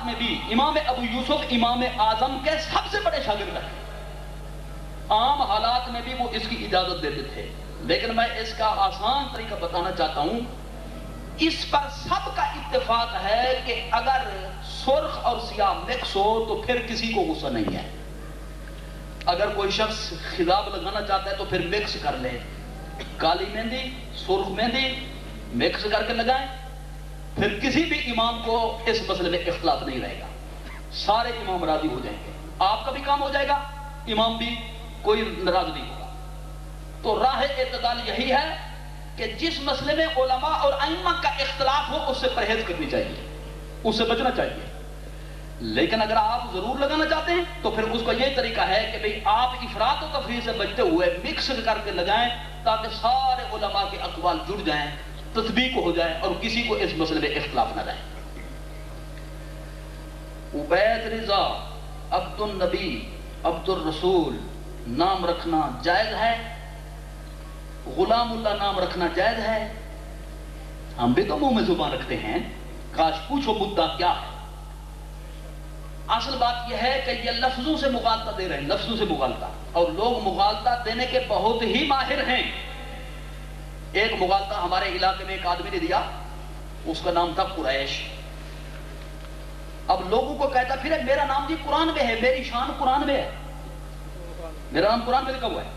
حالات میں بھی امام ابو یوسف امام اعظم کے سب سے بڑے شاگرد ہیں، عام حالات میں بھی وہ اس کی اجازت دیتے تھے، لیکن میں اس کا آسان طریقہ بتانا چاہتا ہوں۔ اس پر سب کا اتفاق ہے کہ اگر سرخ اور سیاہ مکس ہو تو پھر کسی کو غصہ نہیں ہے۔ اگر کوئی شخص خضاب لگانا چاہتا ہے تو پھر مکس کر لے، کالی مہندی سرخ مہندی مکس کر کے لگائیں، پھر کسی بھی امام کو اس مسئلے میں اختلاف نہیں رہے گا، سارے امام راضی ہو جائیں گے، آپ کا بھی کام ہو جائے گا، امام بھی کوئی ناراض نہیں ہوگا۔ تو راہ اعتدال یہی ہے کہ جس مسئلے میں علماء اور ائمہ کا اختلاف ہو اس سے پرہیز کرنی چاہیے، اس سے بچنا چاہیے۔ لیکن اگر آپ ضرور لگانا چاہتے ہیں تو پھر اس کا یہ طریقہ ہے کہ بھئی آپ افراط و تفریط سے بچتے ہوئے مکس کر کے لگائیں تاکہ سارے علماء کے اقوال جڑ جائیں، تطبیق ہو جائے اور کسی کو اس مسئلے میں اختلاف نہ رہے۔ عبید رضا عبد النبی عبد الرسول نام رکھنا جائز ہے، غلام اللہ نام رکھنا جائز ہے؟ ہم بھی تو منہ میں زبان رکھتے ہیں، کاش پوچھو مدعا کیا ہے۔ اصل بات یہ ہے کہ یہ لفظوں سے مغالطہ دے رہے ہیں، لفظوں سے مغالطہ، اور لوگ مغالطہ دینے کے بہت ہی ماہر ہیں۔ ایک مغالطہ ہمارے علاقے میں ایک آدمی نے دیا، اس کا نام تھا قریش۔ اب لوگوں کو کہتا پھر میرا نام بھی قرآن میں ہے، میری شان قرآن میں ہے، میرا نام قرآن میں لکھا ہوا ہے۔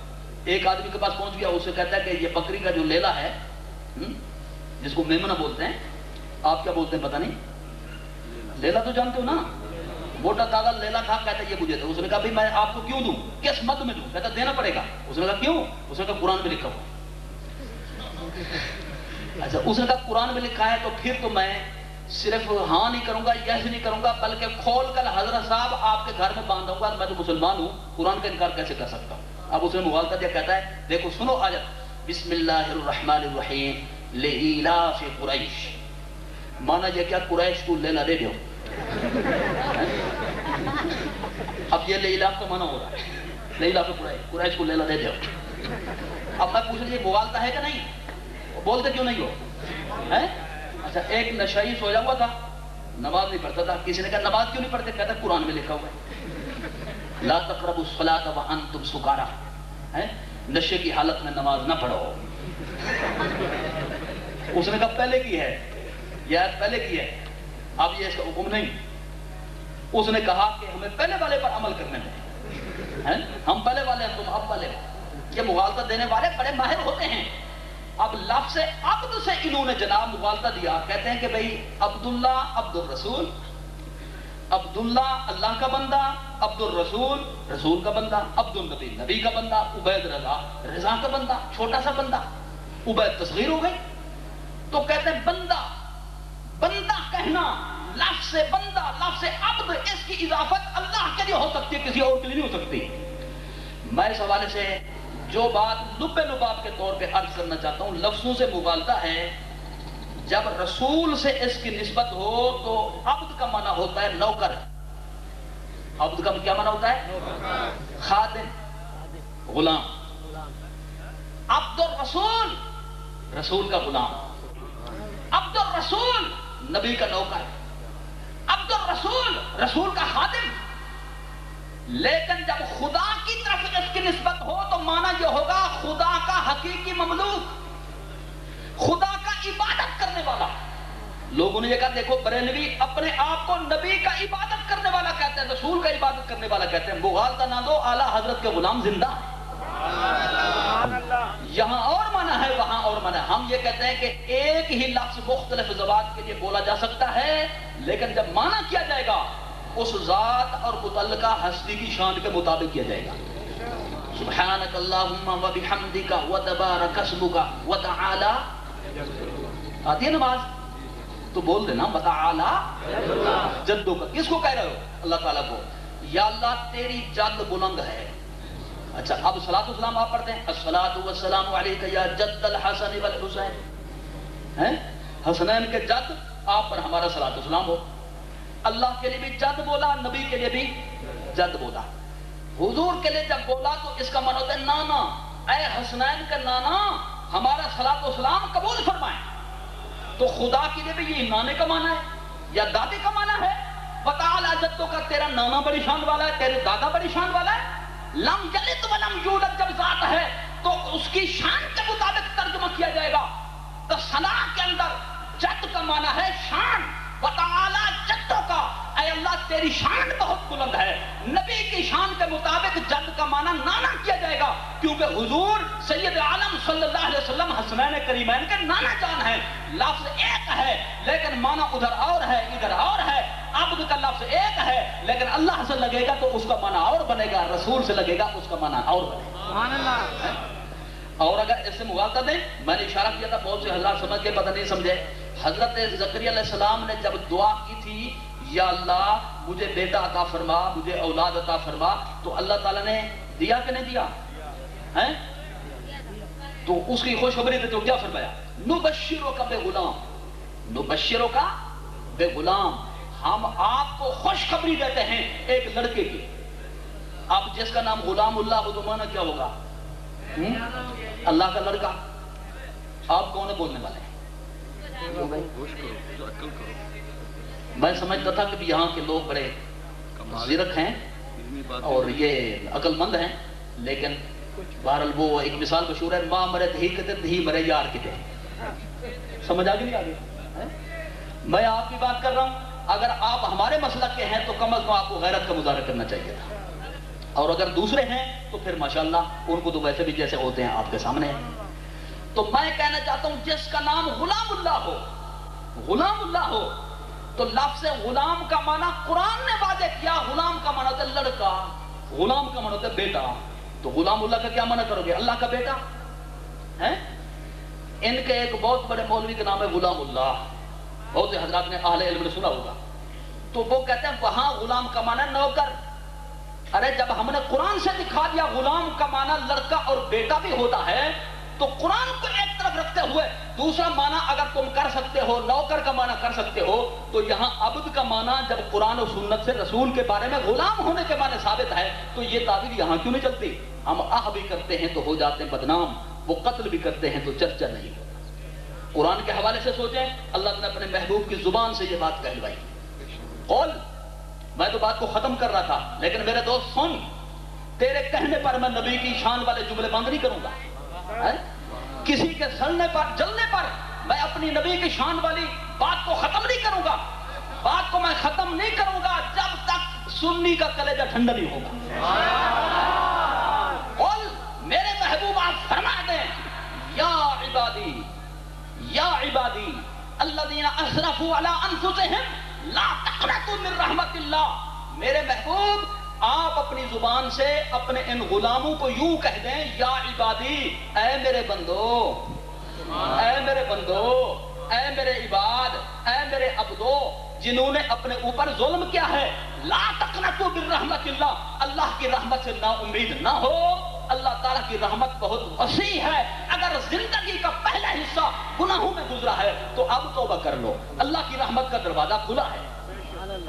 ایک آدمی کے پاس پہنچ گیا، اسے کہتا ہے کہ یہ بکری کا جو لیلا ہے جس کو میمنہ بولتے ہیں، آپ کیا بولتے ہیں پتہ نہیں، لیلا تو جانتے ہو نا، موٹا تازہ لیلا تھا، کہتا ہے یہ مجھے دو۔ اس نے کہا بھائی میں آپ کو کیوں دوں، کس مد میں دوں؟ کہتا دینا پڑے گا۔ اس نے کہا کیوں؟ اس نے کہا قرآن میں لکھا ہوا۔ اچھا، اس نے کہا قرآن میں لکھا ہے تو پھر تو میں صرف ہاں نہیں کروں گا، یس نہیں کروں گا، بلکہ کھول کر حضرت صاحب آپ کے گھر میں باندھوں گا، میں تو مسلمان ہوں، قرآن کا انکار کیسے کر سکتا ہوں؟ اب اس نے مغالطہ دیا، کہتا ہے دیکھو سنو آیت، بسم اللہ الرحمن الرحیم لإیلاف قریش، مانا یہ کیا قریش کو لیلا دے دو۔ اب یہ لإیلاف کا معنی ہو رہا ہے، لإیلاف قریش کو لیلا دے دو۔ اب میں پوچھ لیے مغالطہ ہے کہ نہیں؟ بولتے کیوں نہیں ہو؟ اچھا، ایک نشائی سویا ہوا تھا، نماز نہیں پڑھتا تھا، کسی نے کہا نماز کیوں نہیں پڑھتے؟ کہتا قرآن میں لکھا ہوا ہے لا تقربوا الصلاة وانتم سکارى، نشے کی حالت میں نماز نہ پڑھو۔ اس نے کہا پہلے کی ہے، یہ آیت پہلے کی ہے، اب یہ اس کا حکم نہیں۔ اس نے کہا کہ ہمیں پہلے والے پر عمل کرنے میں، ہم پہلے والے ہیں تم اب والے ہو۔ یہ مغالطہ دینے والے بڑے ماہر ہوتے ہیں۔ اب لفظ عبد سے انہوں نے جناب مغالطہ دیا، کہتے ہیں کہ بھئی عبداللہ عبد الرسول، عبداللہ اللہ کا بندہ، عبد الرسول رسول کا بندہ، عبد النبی نبی کا بندہ، عبید رضا رضا کا بندہ، چھوٹا سا بندہ، عبید تصغیر ہو گئی۔ تو کہتے ہیں بندہ، بندہ کہنا، لفظ بندہ، لفظ عبد، اس کی اضافت اللہ کے لیے ہو سکتی ہے، کسی اور کے لیے نہیں ہو سکتی۔ میں اس حوالے سے جو بات لب لباب کے طور پہ عرض کرنا چاہتا ہوں، لفظوں سے مغالطہ ہے۔ جب رسول سے اس کی نسبت ہو تو عبد کا معنی ہوتا ہے نوکر، عبد کا کیا معنی ہوتا ہے؟ خادم، غلام۔ عبد الرسول رسول کا غلام، عبد الرسول نبی کا نوکر، عبد الرسول رسول کا خادم۔ لیکن جب خدا کی طرف اس کی نسبت ہو تو معنی یہ ہوگا خدا کا حقیقی مملوک، خدا کا عبادت کرنے والا۔ لوگوں نے یہ کہا دیکھو بریلوی اپنے آپ کو نبی کا عبادت کرنے والا کہتے ہیں، رسول کا عبادت کرنے والا کہتے ہیں۔ مغالطہ نہ دو، اعلیٰ حضرت کے غلام زندہ ہیں، یہاں اور معنی ہے وہاں اور معنی ہے۔ ہم یہ کہتے ہیں کہ ایک ہی لفظ مختلف ذوات کے لیے بولا جا سکتا ہے، لیکن جب معنی کیا جائے گا اس ذات اور متعلقہ ہستی کی شان کے مطابق کیا جائے گا۔ سبحانک اللہم و بحمدک و تبارک اسمک و تعالی، آتی ہے نماز تو بول دینا وتعالی جدو کا، کس کو کہہ رہے ہو؟ اللہ تعالیٰ کو۔ یا اللہ تیری جد بلند ہے۔ اچھا، اب صلاۃ والسلام آپ پڑھتے ہیں، الصلاۃ والسلام علیک یا جد الحسن والحسین، حسنین کے جد آپ پر ہمارا صلاۃ والسلام ہو۔ اللہ کے لیے بھی جد بولا، نبی کے لیے بھی جد بولا۔ حضور کے لیے جب بولا تو اس کا معنی ہوتا ہے نانا، اے حسنین کا نانا ہمارا صلاۃ والسلام قبول فرمائیں۔ تو خدا کے لیے بھی یہ نانے کا معنی ہے یا دادے کا معنی ہے، بتا تیرا نانا بڑی شان والا ہے، تیرے دادا بڑی شان والا ہے؟ لم یلد ولم یولد جب ذات ہے تو اس کی شان کے مطابق ترجمہ کیا جائے گا۔ تو ثنا کے اندر جد کا معنی ہے شان، وتعالی جدوں کا، اے اللہ تیری شان بہت بلند ہے۔ نبی کی شان کے مطابق جد کا معنی نانا کیا جائے گا، کیونکہ حضور سید عالم صلی اللہ علیہ وسلم حسنین کریمین کے نانا جان ہیں۔ لفظ ایک ہے لیکن معنی ادھر اور ہے ادھر اور ہے۔ عبد کا لفظ ایک ہے لیکن اللہ سے لگے گا تو اس کا معنی اور بنے گا، رسول سے لگے گا اس کا معنی اور بنے گا۔ سبحان اللہ۔ اور اگر اس سے موازنہ دیں، میں نے اشارہ کیا تھا بہت سے حضرات سمجھ کے پتہ نہیں سمجھے، حضرت زکریا علیہ السلام نے جب دعا کی تھی یا اللہ مجھے بیٹا عطا فرما، مجھے اولاد عطا فرما، تو اللہ تعالیٰ نے دیا کہ نہیں دیا ہے؟ تو اس کی خوشخبری تھی تو کیا فرمایا؟ نبشرک بغلام، نبشرک بغلام، ہم آپ کو خوشخبری دیتے ہیں ایک لڑکے کی۔ اب جس کا نام غلام اللہ ہو تو معنی کیا ہوگا؟ اللہ کا لڑکا۔ آپ کون بولنے والے ہیں؟ میں سمجھتا تھا کہ یہاں کے لوگ بڑے زیرک ہیں اور یہ عقل مند ہیں، لیکن بہرحال وہ ایک مثال مشہور ہے، ماں مرے دھی کتے دھی مرے یار کتے۔ سمجھ آگے نہیں آگے؟ میں آپ کی بات کر رہا ہوں، اگر آپ ہمارے مسلک کے ہیں تو کم از کم آپ کو غیرت کا مظاہرہ کرنا چاہیے تھا، اور اگر دوسرے ہیں تو پھر ماشاءاللہ ان کو تو ویسے بھی جیسے ہوتے ہیں آپ کے سامنے ہیں۔ تو میں کہنا چاہتا ہوں جس کا نام غلام اللہ ہو، غلام اللہ ہو، تو لفظ غلام کا معنی قرآن نے واضح کیا، غلام کا معنی ہوتا ہے لڑکا، غلام کا معنی ہوتا ہے بیٹا۔ تو غلام اللہ کا کیا معنی کرو گے؟ اللہ کا بیٹا ہے۔ ان کے ایک بہت بڑے مولوی کا نام ہے غلام اللہ، بہت سے حضرات نے اہل علم نے سنا ہوگا۔ تو وہ کہتے ہیں وہاں غلام کا معنی نوکر۔ ارے جب ہم نے قرآن سے دکھا دیا غلام کا معنی لڑکا اور بیٹا بھی ہوتا ہے، تو قرآن کو ایک طرف رکھتے ہوئے دوسرا معنی اگر تم کر سکتے ہو، نوکر کا معنی کر سکتے ہو، تو یہاں عبد کا معنی جب قرآن و سنت سے رسول کے بارے میں غلام ہونے کے معنی ثابت ہے تو یہ تعبیر یہاں کیوں نہیں چلتی؟ ہم آہ بھی کرتے ہیں تو ہو جاتے ہیں بدنام، وہ قتل بھی کرتے ہیں تو چرچا نہیں ہوتا۔ قرآن کے حوالے سے سوچیں، اللہ نے اپنے محبوب کی زبان سے یہ بات کہلوائی۔ قول، میں تو بات کو ختم کر رہا تھا لیکن میرے دوست سن، تیرے کہنے پر میں نبی کی شان والے جملے بند نہیں کروں گا، کسی کے سڑنے پر جلنے پر میں اپنی نبی کی شان والی بات کو ختم نہیں کروں گا۔ بات کو میں ختم نہیں کروں گا جب تک سنی کا کلیجہ ٹھنڈا نہیں ہوگا۔ قل، میرے محبوب آپ فرما دیں، یا عبادی، یا عبادی الذین اسرفوا علی انفسہم لا تقنطوا من رحمت اللہ۔ میرے محبوب آپ اپنی زبان سے اپنے ان غلاموں کو یوں کہہ دیں، یا عبادی، اے میرے بندو، اے میرے بندو، اے میرے عباد، اے میرے عبدو، جنہوں نے اپنے اوپر ظلم کیا ہے، لا تقنطوا من رحمت اللہ، اللہ کی رحمت سے نا امید نہ ہو۔ اللہ تعالیٰ کی رحمت بہت وسیع ہے، اگر زندگی کا پہلا حصہ گناہوں میں گزرا ہے تو اب توبہ کر لو، اللہ کی رحمت کا دروازہ کھلا ہے۔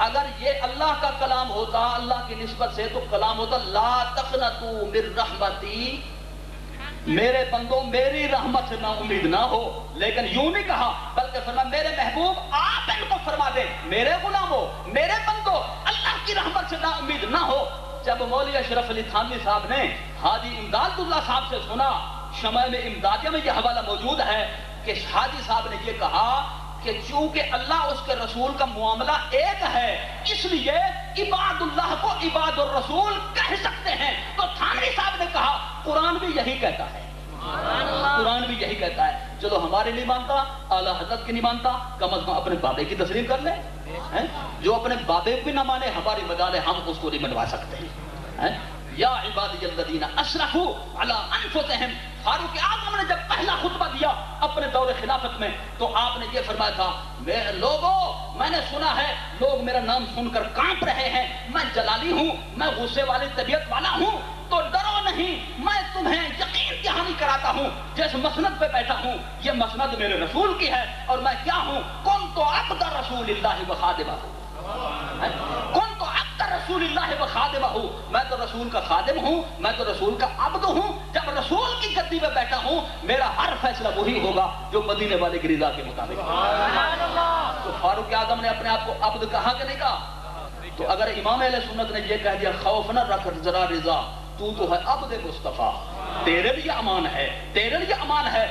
اگر یہ اللہ کا کلام ہوتا اللہ کی نسبت سے تو کلام ہوتا لا تقنطوا من رحمتی، میرے بندوں میری رحمت سے نا امید نہ ہو، لیکن یوں نہیں کہا بلکہ فرمایا میرے محبوب آپ ان کو فرما دیں، میرے غلاموں میرے بندوں اللہ کی رحمت سے نا امید نہ ہو۔ جب مولوی اشرف علی تھانوی صاحب نے حاجی امداد اللہ صاحب سے سنا، شمائل امدادیہ میں یہ حوالہ موجود ہے کہ حاجی صاحب نے یہ کہا کہ چونکہ اللہ اس کے رسول کا معاملہ ایک ہے اس لیے عباد اللہ کو عباد الرسول کہہ سکتے ہیں، تو تھانوی صاحب نے کہا قرآن بھی یہی کہتا ہے، قرآن بھی یہی کہتا ہے۔ چلو ہمارے نہیں مانتا، اعلیٰ حضرت کی نہیں مانتا، کم از کم اپنے بابے کی تسلیم کر لے۔ جو اپنے بابے بھی نہ مانے ہماری مجال ہے، ہم اس کو نہیں منوا سکتے ہیں۔ یا عبادی الذین اسرفوا علی انفسہم، فاروق اعظم نے جب پہلا خطبہ دیا اپنے دور خلافت میں تو آپ نے یہ فرمایا تھا، لوگوں میں نے سنا ہے لوگ میرا نام سن کر کانپ رہے ہیں، میں جلالی ہوں، میں غصے والی طبیعت والا ہوں، تو ڈرو نہیں، میں تمہیں یقین دہانی کراتا ہوں، جس مسند پہ بیٹھا ہوں یہ مسند میرے رسول کی ہے، اور میں کیا ہوں، کنت عبد رسول اللہ وخادمہ، کنت عبد رسول اللہ وخادمہ، میں تو رسول کا خادم ہوں، میں تو رسول کا عبد ہوں۔ جب رسول کی گدی پہ بیٹھا ہوں میرا ہر فیصلہ وہی ہوگا جو مدینے والے کی رضا کے مطابق۔ تو فاروق اعظم نے اپنے آپ کو عبد کہا کہ نہیں کہا؟ تو اگر امام اہل سنت نے یہ کہہ دیا خوف نہ رکھ ذرا رضا تو ہے عبد مصطفیٰ، تیرے لیے امان ہے، تیرے لیے امان ہے.